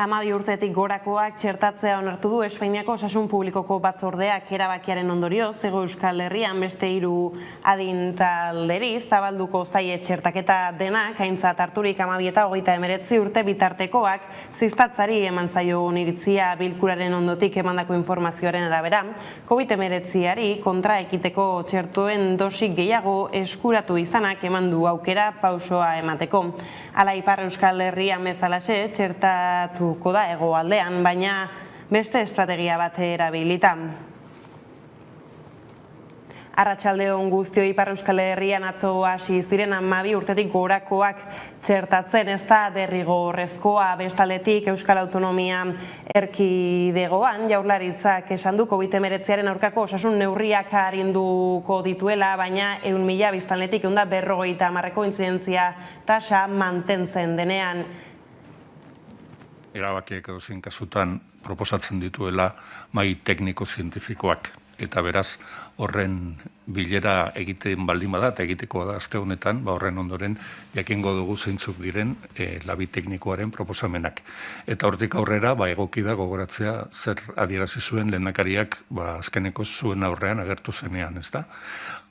12 urtetik gorakoak txertatzea onartu du Espainiako Osasun Publikoko batzordeak erabakiaren ondorioz, Hego Euskal Herrian beste 3 adin talderi zabalduko zaie txertaketa denak, aintzat harturik 12 eta 39 urte bitartekoak ziztatzari eman zaion iritzia bilkuraren ondotik emandako informazioaren arabera, COVID-19ari kontra ekiteko txertuen dosik gehiago eskuratu izanak eman du aukera pausoa emateko. Hala Ipar Euskal Herrian bezalaxe txertatuko da hegoaldean, baina beste estrategia bat erabilita. Arratsaldeon guztioi, Ipar Euskal Herrian atzo hasi ziren 12 urtetik gorakoak txertatzen, ez da derrigorrezkoa. Bestaldetik Euskal Autonomia Erkidegoan Jaurlaritzak esan du COVID-19aren aurkako osasun neurriak arinduko dituela, baina 100.000 biztanletik 150ko intzidentzia tasa mantentzen denean. Erabakiek edozein kasutan proposatzen dituela mahai tekniko-zientifikoak. Eta beraz, horren bilera egiten baldin bada, eta egitekoa da aste honetan, horren ondoren jakingo dugu zeintzuk diren labi teknikoaren proposamenak. Eta hortik aurrera, egoki da gogoratzea zer adierazi zuen lehendakariak azkeneko zuen aurrean agertu zenean, ezta?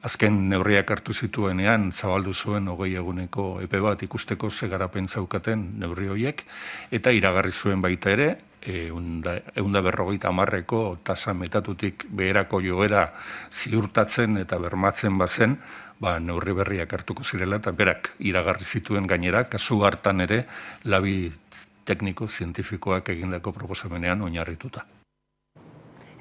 Azken neurriak hartu zituenean, zabaldu zuen 20 eguneko epe bat ikusteko ze garapen zaukaten neurri horiek, eta iragarri zuen baita ere, 150ko tasa metatutik beherako joera ziurtatzen eta bermatzen bazen, neurri berriak hartuko zirela, eta berak iragarri zituen gainera, kasu hartan ere, labi tekniko-zientifikoak egindako proposamenean oinarrituta.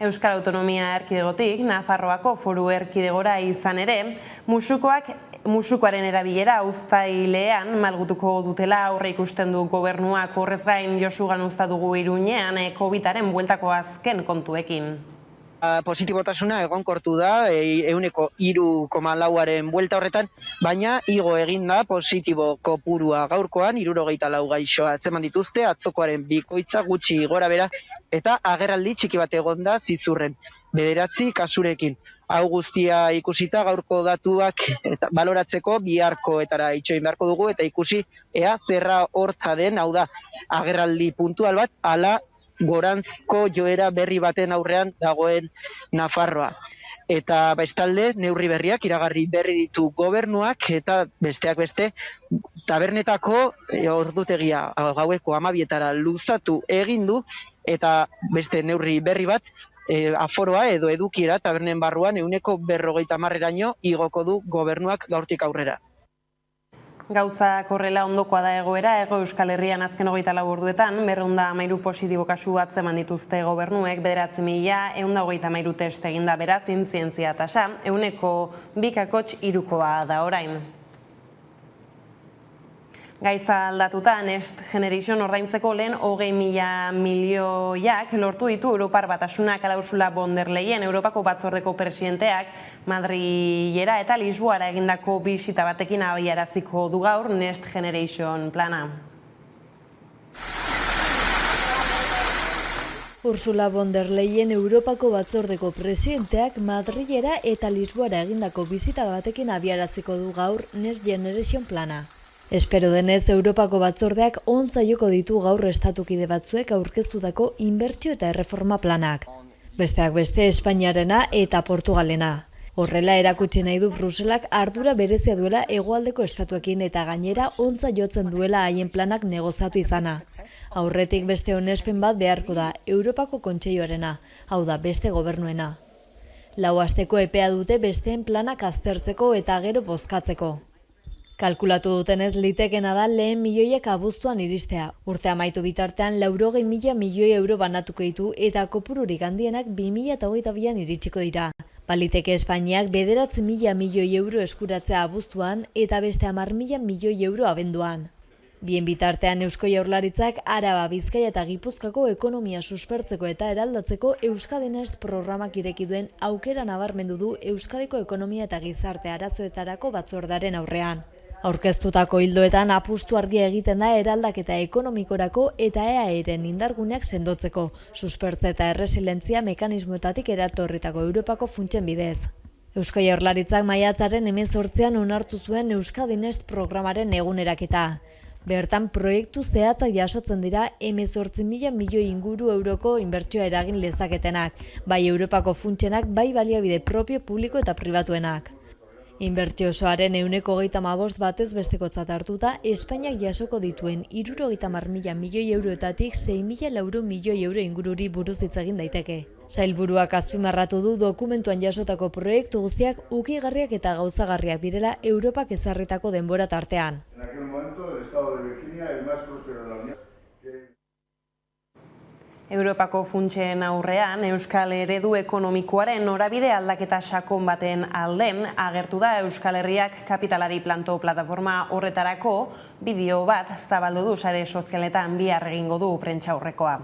Euskal Autonomia Erkidegotik, Nafarroako Foru Erkidegora izan ere, musukoaren erabilera uztailean malgutuko dutela aurre ikusten du gobernuak. Horrez gain Josu Ganuza dugu Iruñean COVID-aren bueltako azken kontuekin. Positibotasuna egonkortu da, 3,4aren buelta horretan, baina igo egin da positibo kopurua gaurkoan, 74 gaixo atzeman dituzte, atzokoaren bikoitza gutxi gora bera, eta agerraldi txiki bat egon da zizurren, 9 kasurekin. Hau guztia ikusita gaurko datuak baloratzeko biharkoetara itxoin beharko dugu, eta ikusi ea zerra hortza den, hau da, agerraldi puntual bat, ala goranzko joera berri baten aurrean dagoen Nafarroa. Eta bestalde, neurri berriak iragarri berri ditu gobernuak, eta besteak beste, tabernetako ordutegia gaueko 12etara luzatu egin du, eta beste neurri berri bat, aforoa edo edukiera tabernen barruan 50%eraino igoko du gobernuak gaurtik aurrera. Gauzak horrela ondokoa da egoera, Hego Euskal Herrian azken 24 orduetan, 213 positibo kasu atzeman dituzte gobernuek, 9.133 test eginda beraz, intzidentzia tasa, 2,3koa da orain. Gaiza aldatuta, Next Generation ordaintzeko lehen 20.000 milioiak lortu ditu Europar Batasunak. Ala Ursula von der Leyen, Europako batzordeko presidenteak, Madrilera eta Lisboara egindako bisita batekin abiaraziko du gaur Next Generation plana. Ursula von der Leyen, Europako batzordeko presidenteak Madrilera eta Lisboara egindako bisita batekin abiaraziko du gaur Next Generation plana. Espero denez, Europako batzordeak ontzaioko ditu gaur estatukide batzuek aurkeztutako inbertsio eta erreforma planak. Besteak beste Espainiarena eta Portugalena. Horrela erakutsi nahi du Bruselak ardura berezia duela hegoaldeko estatuekin eta gainera ontza jotzen duela haien planak negozatu izana. Aurretik beste onespen bat beharko da Europako Kontseiluarena, hau da beste gobernuena. 4 asteko epea dute besteen planak aztertzeko eta gero bozkatzeko. Kalkulatu dutenez litekena da lehen milioiak abuztuan iristea. Urte amaitu bitartean 80.000 milioi euro banatuko ditu eta kopururik handienak 2022an iritsiko dira. Baliteke Espainiak 9.000 milioi euro eskuratzea abuztuan eta beste 10.000 milioi euro abenduan. Bien bitartean Eusko Jaurlaritzak Araba, Bizkaia eta Gipuzkoako ekonomia suspertzeko eta eraldatzeko Euskadi Next programak ireki duen aukera nabarmendu du Euskadiko ekonomia eta gizarte arazoetarako batzordearen aurrean. Aurkeztutako ildoetan apustu argia egiten da eraldaketa ekonomikorako eta EAEren indarguneak sendotzeko, suspertze eta erresilientzia mekanismoetatik eratorritako Europako funtsen bidez. Eusko Jaurlaritzak maiatzaren 18an onartu zuen Euskadi Next programaren eguneraketa. Bertan proiektu zehatzak jasotzen dira 18.000 milioi inguru euroko inbertsioa eragin lezaketenak, bai Europako funtsenak, bai baliabide propio publiko eta pribatuenak. Inbertsio osoaren 135 batez bestekotzat hartuta, Espainiak jasoko dituen 70.000 milioi euroetatik 6.400 milioi euro ingururi buruz hitz egin daiteke. Sailburuak azpimarratu du dokumentuan jasotako proiektu guztiak ukigarriak eta gauzagarriak direla Europak ezarritako denbora tartean. En aquel momento, el estado de Virginia, el más próspero de la Unión. Europako funtsen aurrean, Euskal eredu ekonomikoaren norabide aldaketa sakon baten alden agertu da Euskal Herriak kapitalari planto plataforma horretarako bideo bat zabaldu du sare sozialetan bihar egingo du prentsaurrekoa.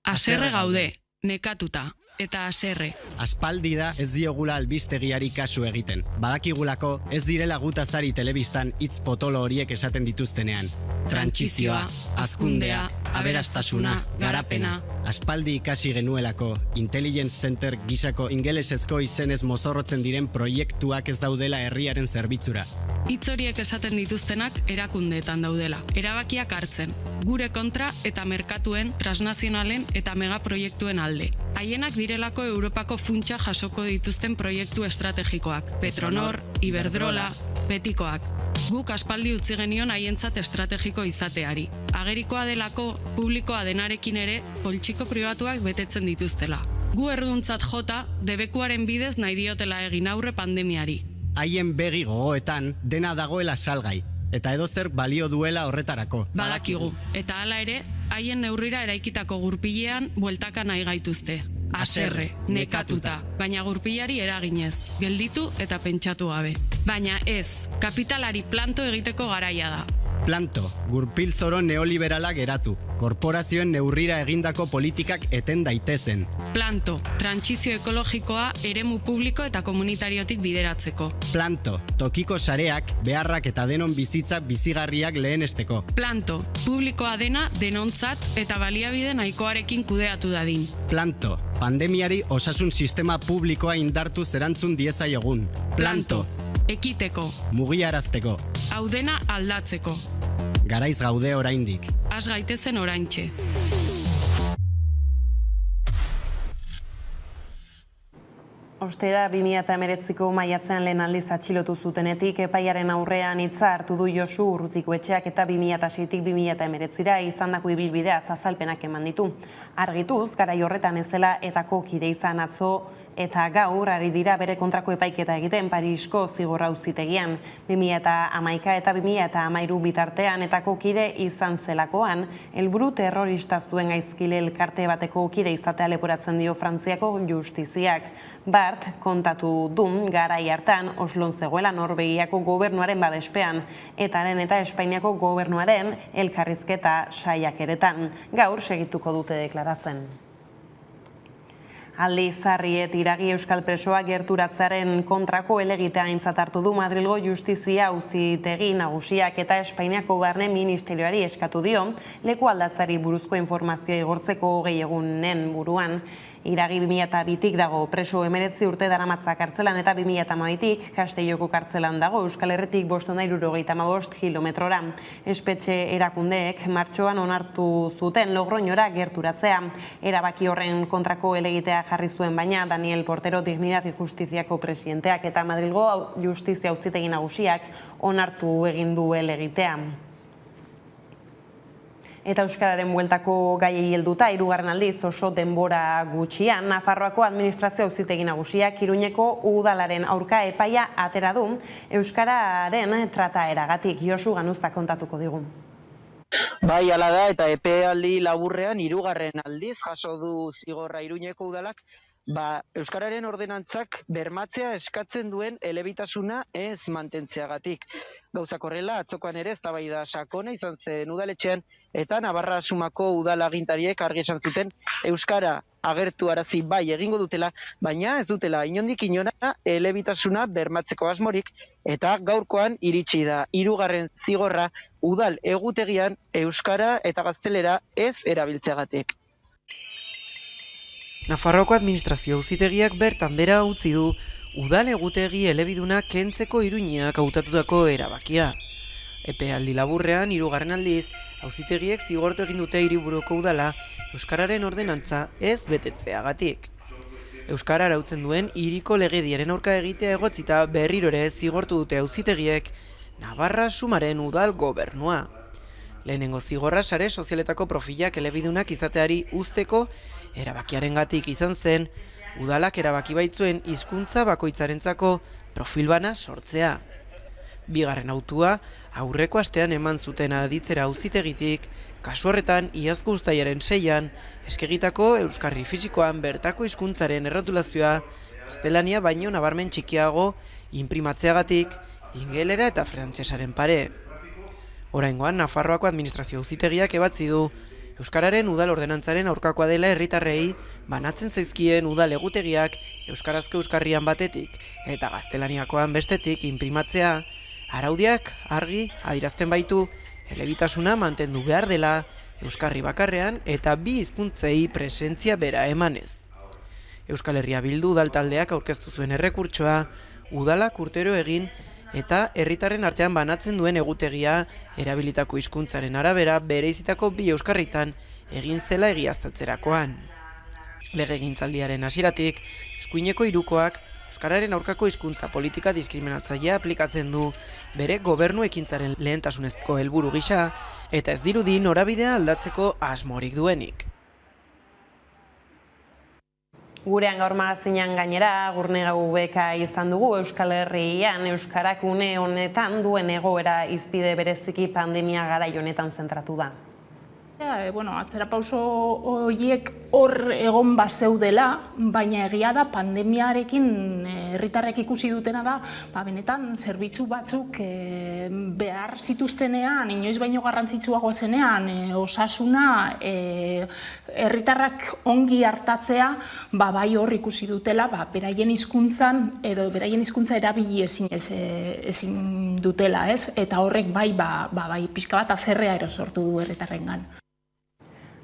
Haserre gaude, nekatuta. Eta haserre. Aspaldi da ez diogula albistegiari kasu egiten. Badakigulako ez direla gutazari telebistan hitz potolo horiek esaten dituztenean. Trantsizioa, hazkundea, aberastasuna, garapena. Aspaldi ikasi genuelako, Intelligence Center gisako ingelesezko izenez mozorrotzen diren proiektuak ez daudela herriaren zerbitzura. Hitz horiek esaten dituztenak erakundeetan daudela. Erabakiak hartzen, gure kontra eta merkatuen, transnazionalen eta megaproiektuen alde. Haienak direlako Europako funtsa jasoko dituzten proiektu estrategikoak, Petronor, Iberdrola, Betikoak. Guk aspaldi utzi genion haientzat estrategiko izateari. Agerikoa delako publikoa denarekin ere poltsiko pribatuak betetzen dituztela. Gu erruduntzat jota, debekuaren bidez nahi diotela egin aurre pandemiari. Haien begi gogoetan dena dagoela salgai, eta edozer balio duela horretarako. Badakigu, eta hala ere, haien neurrira eraikitako gurpilean bueltaka nahi gaituzte. Haserre, nekatuta, baina gurpilari eraginez, gelditu eta pentsatu gabe. Baina ez, kapitalari planto egiteko garaia da. Planto, gurpil zoro neoliberala geratu, korporazioen neurrira egindako politikak eten daitezen. Planto, trantsizio ekologikoa eremu publiko eta komunitariotik bideratzeko. Planto, tokiko sareak, beharrak eta denon bizitza bizigarriak lehenesteko. Planto, publikoa dena denontzat eta baliabide nahikoarekin kudeatu dadin. Planto, pandemiari osasun sistema publikoa indartuz erantzun diezaiogun. Planto, ekiteko, mugiarazteko, hau dena aldatzeko. Garaiz gaude oraindik. Has gaitezen oraintxe. Ostera 2019ko maiatzean lehen aldiz atxilotu zutenetik epaiaren aurrean hitza hartu du Josu Urrutikoetxeak eta 2006tik 2019ra izandako ibilbidea azalpenak eman ditu. Argituz, garai horretan ez dela etako kide izan atzo eta gaur ari dira bere kontrako epaiketa egiten Parisko zigor auzitegian. 2011 eta 2013 bitartean etako kide izan zelakoan, helburu terrorista zuen gaizkile elkarte bateko kide izatea leporatzen dio Frantziako justiziak. Bart kontatu du garai hartan Oslon zegoela Norvegiako gobernuaren babespean eta haren eta Espainiako gobernuaren elkarrizketa saiakeretan. Gaur segituko dute deklaratzen. Aldiz Arriet iragi euskal presoa gerturatzearen kontrako helegitea aintzat hartu du Madrilgo justizia auzitegi nagusiak eta Espainiako barne ministerioari eskatu dio leku aldatzari buruzko informazioa igortzeko 20 egunen buruan. Iragi 2002tik dago preso 19 urte daramatzak kartzelan eta 2012tik Castelloko kartzelan dago Euskal Herritik 575 kilometrora. Espetxe erakundeek martxoan onartu zuten Logroñora gerturatzea. Erabaki horren kontrako helegitea jarri zuen baina Daniel Portero Dignidad y Justiziako presidenteak eta Madrilgo justizia auzitegi nagusiak onartu egin du helegitea. Eta euskararen bueltako gaiei helduta, 3. aldiz oso denbora gutxian, Nafarroako administrazio auzitegi nagusiak Iruñeko udalaren aurka epaia atera du euskararen trataeragatik. Josu Ganuzta kontatuko digu. Bai, hala da, eta epealdi laburrean 3. aldiz jaso du zigorra Iruñeko udalak, euskararen ordenantzak bermatzea eskatzen duen elebitasuna ez mantentzeagatik. Gauzak horrela, atzokoan ere eztabaida sakona izan zen udaletxean eta Navarra Sumako udalagintariek argi esan zuten euskara agertu arazi bai egingo dutela, baina ez dutela inondik inora elebitasuna bermatzeko asmorik eta gaurkoan iritsi da 3. zigorra udal egutegian euskara eta gaztelera ez erabiltzeagatik. Nafarroako administrazio auzitegiak bertan bera utzi du udal egutegi elebiduna kentzeko Iruñeak hautatutako erabakia. Epealdi laburrean, 3. aldiz, auzitegiek zigortu egin dute Hiriburuko udala euskararen ordenantza ez betetzeagatik. Euskara arautzen duen hiriko legediaren aurka egitea egotzita berriro ere zigortu dute auzitegiek Navarra Sumaren udal gobernua. Lehenengo zigorra sare sozialetako profilak elebidunak izateari uzteko erabakiarengatik izan zen, udalak erabaki baitzuen hizkuntza bakoitzarentzako profil bana sortzea. Bigarren autua aurreko astean eman zuten aditzera auzitegitik, kasu horretan iazko uztailaren 6an eskegitako euskarri fisikoan bertako hizkuntzaren errotulazioa gaztelania baino nabarmen txikiago inprimatzeagatik ingelera eta frantsesaren pare. Oraingoan Nafarroako administrazio auzitegiak ebatzi du euskararen udal ordenantzaren aurkakoa dela herritarrei banatzen zaizkien udal egutegiak euskarazko euskarrian batetik eta gaztelaniakoan bestetik inprimatzea araudiak argi adierazten baitu elebitasuna mantendu behar dela euskarri bakarrean eta bi hizkuntzei presentzia bera emanez. Euskal Herria Bildu udal taldeak aurkeztu zuen errekurtsoa udalak urtero egin eta herritarren artean banatzen duen egutegia erabilitako hizkuntzaren arabera bereizitako bi euskarritan egin zela egiaztatzerakoan. Legegintzaldiaren hasieratik, eskuineko hirukoak euskararen aurkako hizkuntza politika diskriminatzailea aplikatzen du bere gobernu ekintzaren lehentasunezko helburu gisa eta ez dirudi norabidea aldatzeko asmorik duenik. Gurean gaur magazinean gainera, Gurne Gau beka izan dugu Euskal Herrian euskarak une honetan duen egoera hizpide bereziki pandemia garai honetan zentratu da. Atzera pauso horiek hor egon bazeudela, baina egia da pandemiarekin herritarrek ikusi dutena da, benetan zerbitzu batzuk behar zituztenean, inoiz baino garrantzitsuago zenean, osasuna herritarrak ongi hartatzea, bai hor ikusi dutela, beraien hizkuntzan edo beraien hizkuntza erabili ezin dutela, ez? Eta horrek bai pixka bat haserrea sortu du herritarrengan.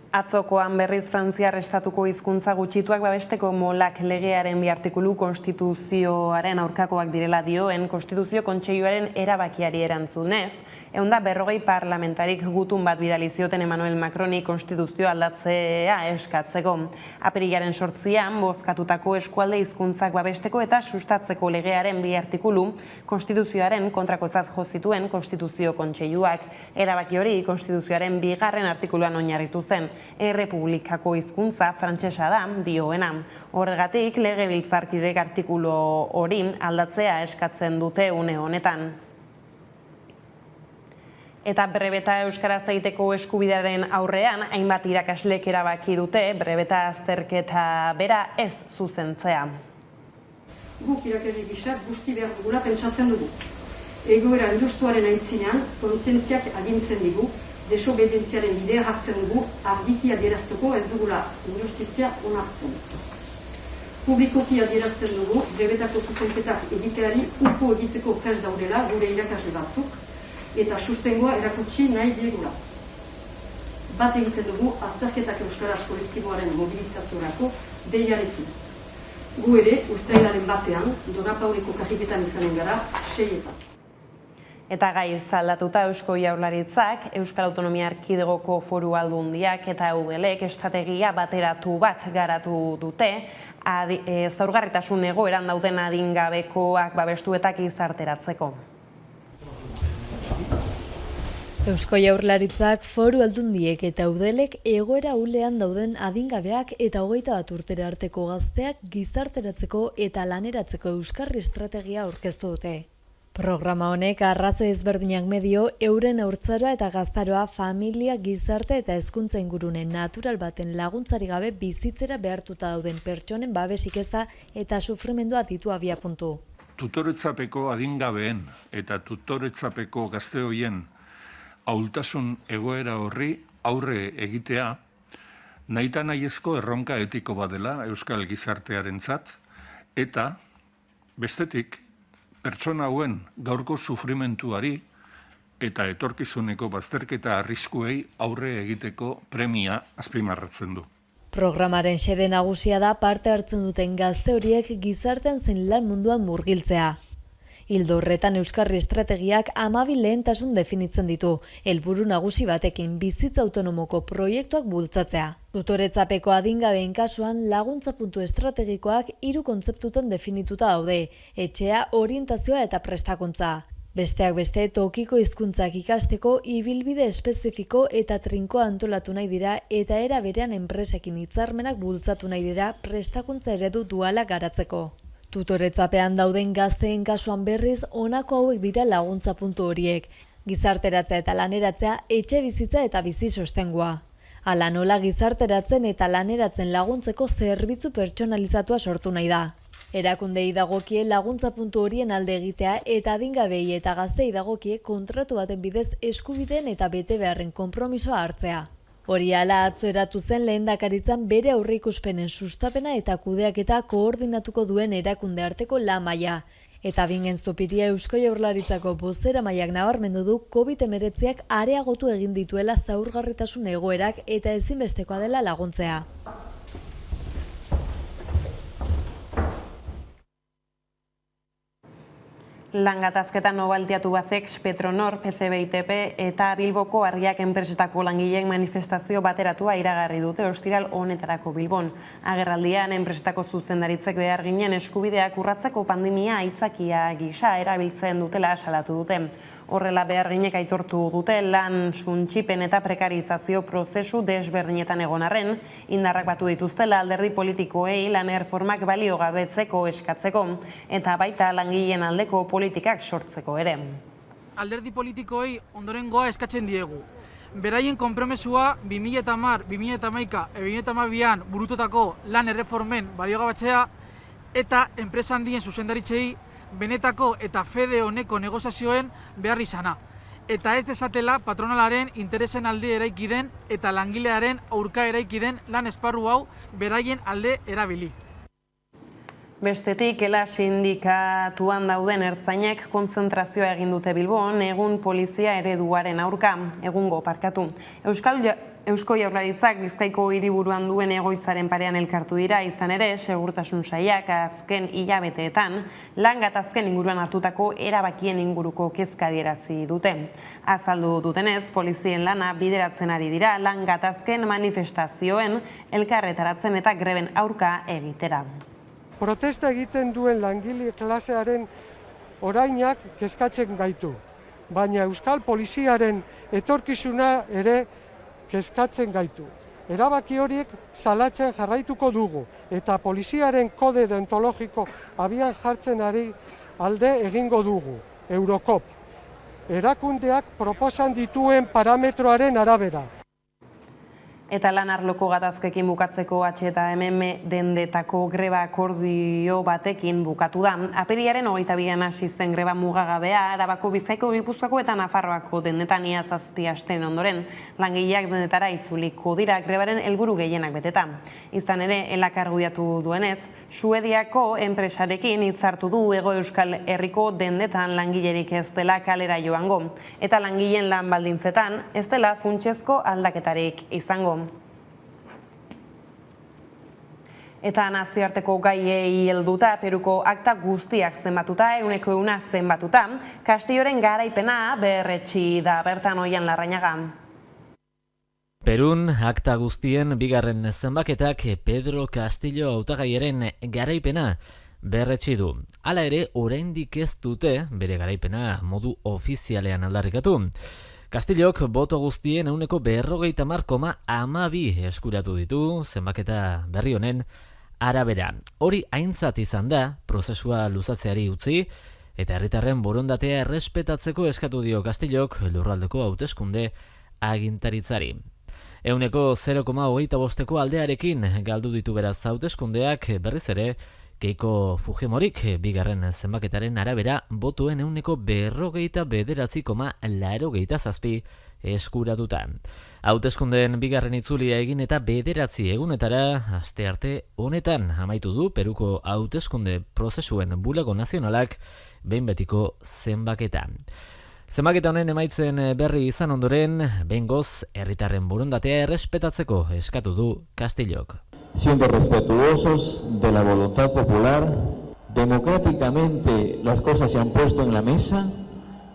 Atzokoan berriz Frantziar estatuko hizkuntza gutxituak babesteko molak legearen bi artikulu konstituzioaren aurkakoak direla dioen Konstituzio Kontseiluaren erabakiari erantzunez, 140 parlamentarik gutun bat bidali zioten Emmanuel Macroni konstituzioa aldatzea eskatzeko. Apirilaren 8an bozkatutako eskualde hizkuntzak babesteko eta sustatzeko legearen bi artikulu konstituzioaren kontrakotzat jo zituen Konstituzio Kontseiluak. Erabaki hori konstituzioaren 2. artikuluan oinarritu zen. Errepublikako hizkuntza frantsesa da dioena. Horregatik legebiltzarkidek artikulu hori aldatzea eskatzen dute une honetan. Eta brebeta euskaraz egiteko eskubidearen aurrean, hainbat irakaslek erabaki dute brebeta azterketa bera ez zuzentzea. Guk irakasle gisa guzti behar dugula pentsatzen dugu. Egoera injustuaren aitzinean, kontzientziak agintzen digu, desobedientziaren bidea hartzen dugu, argiki adierazteko ez dugula injustizia onartzen. Publikoki adierazten dugu, brebetako zuzenketak egiteari uko egiteko prest daudela gure irakasle batzuk, eta sustengoa erakutsi nahi diegula. Bat egiten dugu azterketak euskaraz kolektiboaren mobilizaziorako deiarekin. Gu ere, uztailaren batean, Donapauriko karriketan izanen gara, 6etan. Eta gai aldatuta Eusko Jaurlaritzak, Euskal Autonomia Erkidegoko Foru Aldundiak eta Eudelek estrategia bateratu bat garatu dute, zaurgarritasun egoeran dauden adingabekoak babestu eta gizarteratzeko. Eusko Jaurlaritzak, Foru Aldundiek eta Eudelek egoera ahulean dauden adingabeak eta 21 urtera arteko gazteak gizarteratzeko eta laneratzeko euskarri estrategia aurkeztu dute. Programa honek arrazoi ezberdinak medio euren haurtzaroa eta gaztaroa familia, gizarte eta hezkuntza ingurune natural baten laguntzari gabe bizitzera behartuta dauden pertsonen babesik eza eta sufrimendua ditu abiapuntu. Tutoretzapeko adingabeen eta tutoretzapeko gazte horien ahultasun egoera horri aurre egitea nahita nahiezko erronka etiko badela euskal gizartearentzat eta bestetik pertsona hauen gaurko sufrimentuari eta etorkizuneko bazterketa arriskuei aurre egiteko premia azpimarratzen du. Programaren xede nagusia da parte hartzen duten gazte horiek gizartean zein lan munduan murgiltzea. Ildo horretan Euskarri estrategiak 12 lehentasun definitzen ditu, helburu nagusi batekin bizitza autonomoko proiektuak bultzatzea. Tutoretzapeko adingabeen kasuan laguntza puntu estrategikoak 3 kontzeptutan definituta daude, etxea, orientazioa eta prestakuntza. Besteak beste, tokiko hizkuntzak ikasteko ibilbide espezifiko eta trinkoa antolatu nahi dira eta era berean enpresekin hitzarmenak bultzatu nahi dira prestakuntza eredu duala garatzeko. Tutoretzapean dauden gazteen kasuan berriz honako hauek dira laguntza puntu horiek, gizarteratzea eta laneratzea, etxe bizitza eta bizi sostengua. Hala nola gizarteratzen eta laneratzen laguntzeko zerbitzu pertsonalizatua sortu nahi da. Erakundei dagokie laguntza puntu horien alde egitea eta adingabei eta gaztei dagokie kontratu baten bidez eskubideen eta bete beharren konpromisoa hartzea. Hori hala atzo eratu zen lehendakaritzan bere aurreikuspenen sustapena eta kudeaketa koordinatuko duen erakunde arteko lan mahaia. Eta Bingen Zupiria Eusko Jaurlaritzako bozeramaileak nabarmendu du COVID-19ak areagotu egin dituela zaurgarritasun egoerak eta ezinbestekoa dela laguntzea. Langatazketa Nobaltiatu Bazex, Petronor, PCBITP eta Bilboko Argiak enpresetako langileen manifestazio bateratua iragarri dute ostiral honetarako Bilbon. Agerraldian enpresetako zuzendaritzek behar ginen eskubideak urratzeko pandemia aitzakia gisa erabiltzen dutela salatu dute. Horrela beharginek aitortu dute lan suntsipen eta prekarizazio prozesu desberdinetan egon arren, indarrak batu dituztela alderdi politikoei lan erreformak baliogabetzeko eskatzeko, eta baita langileen aldeko politikak sortzeko ere. Alderdi politikoei ondorengoa eskatzen diegu. Beraien konpromesua 2010, 2011, 2012an burututako lan erreformen baliogabetzea eta enpresa handien zuzendaritzei benetako eta fede honeko negoziazioen behar izana. Eta ez desatela patronalaren interesen alde eraiki den eta langilearen aurka eraiki den lan esparru hau beraien alde erabili. Bestetik, ELA sindikatuan dauden ertzainek konzentrazioa egin dute Bilbon, egun polizia ereduaren aurka, egungo parkatu. Eusko Jaurlaritzak Bizkaiko hiriburuan duen egoitzaren parean elkartu dira, izan ere, segurtasun sailak azken hilabeteetan lan gatazken inguruan hartutako erabakien inguruko kezka adierazi dute. Azaldu dutenez, polizien lana bideratzen ari dira lan gatazken manifestazioen elkarretaratzen eta greben aurka egitera. Protesta egiten duen langile klasearen orainak kezkatzen gaitu, baina Euskal Poliziaren etorkizuna ere kezkatzen gaitu. Erabaki horiek salatzen jarraituko dugu eta poliziaren kode deontologiko abian jartzen ari alde egingo dugu, Eurokop. Erakundeak proposan dituen parametroaren arabera. Eta lan arloko gatazkekin bukatzeko H&M dendetako greba akordio batekin bukatu da. Apirilaren 22an hasi zen greba mugagabea Arabako, Bizkaiko, Gipuzkoako eta Nafarroako dendetan ia 7 asteen ondoren. Langileak dendetara itzuliko dira grebaren helburu gehienak beteta. Izan ere, ELAk argudiatu duenez, Suediako enpresarekin hitzartu du Hego Euskal Herriko dendetan langilerik ez dela kalera joango. Eta langileen lan baldintzetan ez dela funtsezko aldaketarik izango. Eta nazioarteko gaiei helduta, Peruko akta guztiak zenbatuta, 100% zenbatuta, Castilloren garaipena berretsi da, bertan Oian Larrañaga. Perun akta guztien bigarren zenbaketak Pedro Castillo hautagaiaren garaipena berretsi du. Hala ere, oraindik ez dute bere garaipena modu ofizialean aldarrikatu. Castillok boto guztien 50,12 eskuratu ditu zenbaketa berri honen arabera. Hori aintzat izan da, prozesua luzatzeari utzi, eta herritarren borondatea errespetatzeko eskatu dio Castillok lurraldeko hauteskunde agintaritzari. 0,25ko aldearekin galdu ditu beraz hauteskundeak berriz ere, Keiko Fujimorik bigarren zenbaketaren arabera botuen 49,87 eskuratuta. Hauteskundeen bigarren itzulia egin eta 9 egunetara astearte honetan amaitu du Peruko hauteskunde prozesuen bulago nazionalak behin betiko zenbaketan. Zenbaketa honen emaitzen berri izan ondoren, behingoz herritarren borondatea errespetatzeko eskatu du Castillok. Siendo respetuosos de la voluntad popular democráticamente las cosas se han puesto en la mesa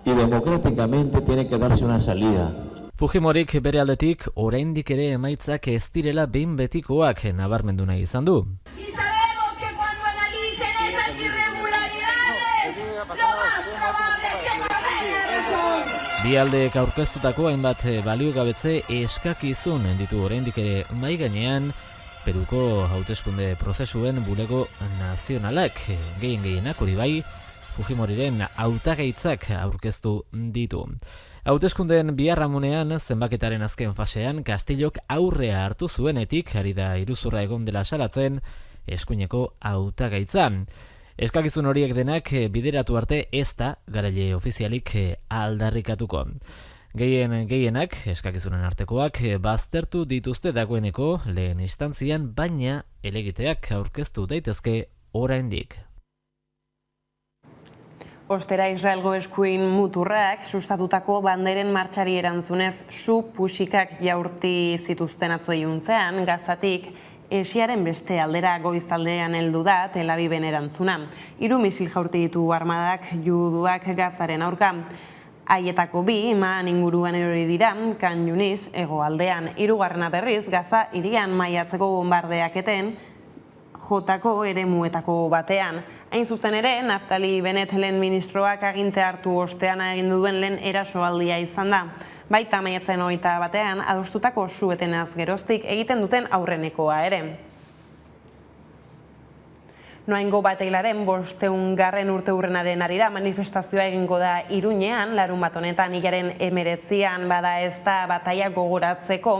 y democráticamente tiene que darse una salida. Fujimorik bere aldetik oraindik ere emaitzak ez direla behin betikoak nabarmendu nahi izan du. Bi aldeek aurkeztutako hainbat baliogabetze eskakizun ditu oraindik ere mahai gainean Peruko hauteskunde prozesuen bulego nazionalak gehienak hori bai Fujimoriren hautagaitzak aurkeztu ditu. Hauteskundeen biharramunean zenbaketaren azken fasean Castillok aurrea hartu zuenetik ari da iruzurra egon dela salatzen eskuineko hautagaitzan. Eskakizun horiek denak bideratu arte ez da garaile ofizialik aldarrikatuko. Gehienak, eskakizunen artekoak, baztertu dituzte dagoeneko lehen instantzian, baina helegiteak aurkeztu daitezke oraindik. Ostera Israelgo eskuin muturrak sustatutako banderen martxari erantzunez su puxikak jaurti zituzten atzo iluntzean, Gazatik Esiaren beste aldera goizaldean heldu da Tel Aviven erantzuna. 3 misil jaurti ditu armadak juduak Gazaren aurka. Haietako 2 Iman inguruan erori dira, Khan Yunis hegoaldean. 3. berriz Gaza hirian maiatzeko bombardeaketen jotako eremuetako batean. Hain zuzen ere, Naftali Bennett lehen ministroak aginte hartu osteana egin duen lehen erasoaldia izan da. Baita maiatzen 21 adostutako suetenaz geroztik egiten duten aurrenekoa ere. Noaingo bateilaren 500. urteurrenaren arira manifestazioa egingo da Iruñean, larunbat honetan hilaren 19 bada ez da bataia gogoratzeko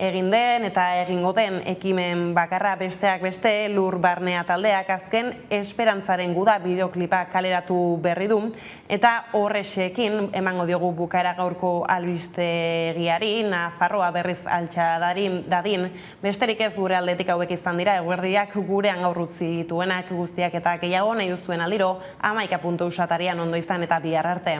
egin den eta egingo den ekimen bakarra besteak beste Lur Barnea taldeak azken Esperantzaren guda bideoklipa kaleratu berri du eta horrexekin emango diogu bukaera gaurko albistegiari, Nafarroa berriz altxa dadin, besterik ez gure aldetik hauek izan dira, eguerdiak gurean gaur utzi dituenak guztiak eta gehiago nahi duzuen aldiro 11.eus atarian ondo izan eta bihar arte.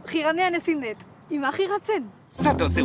Gigandean ezin dut. Imagigatzen? Zatoz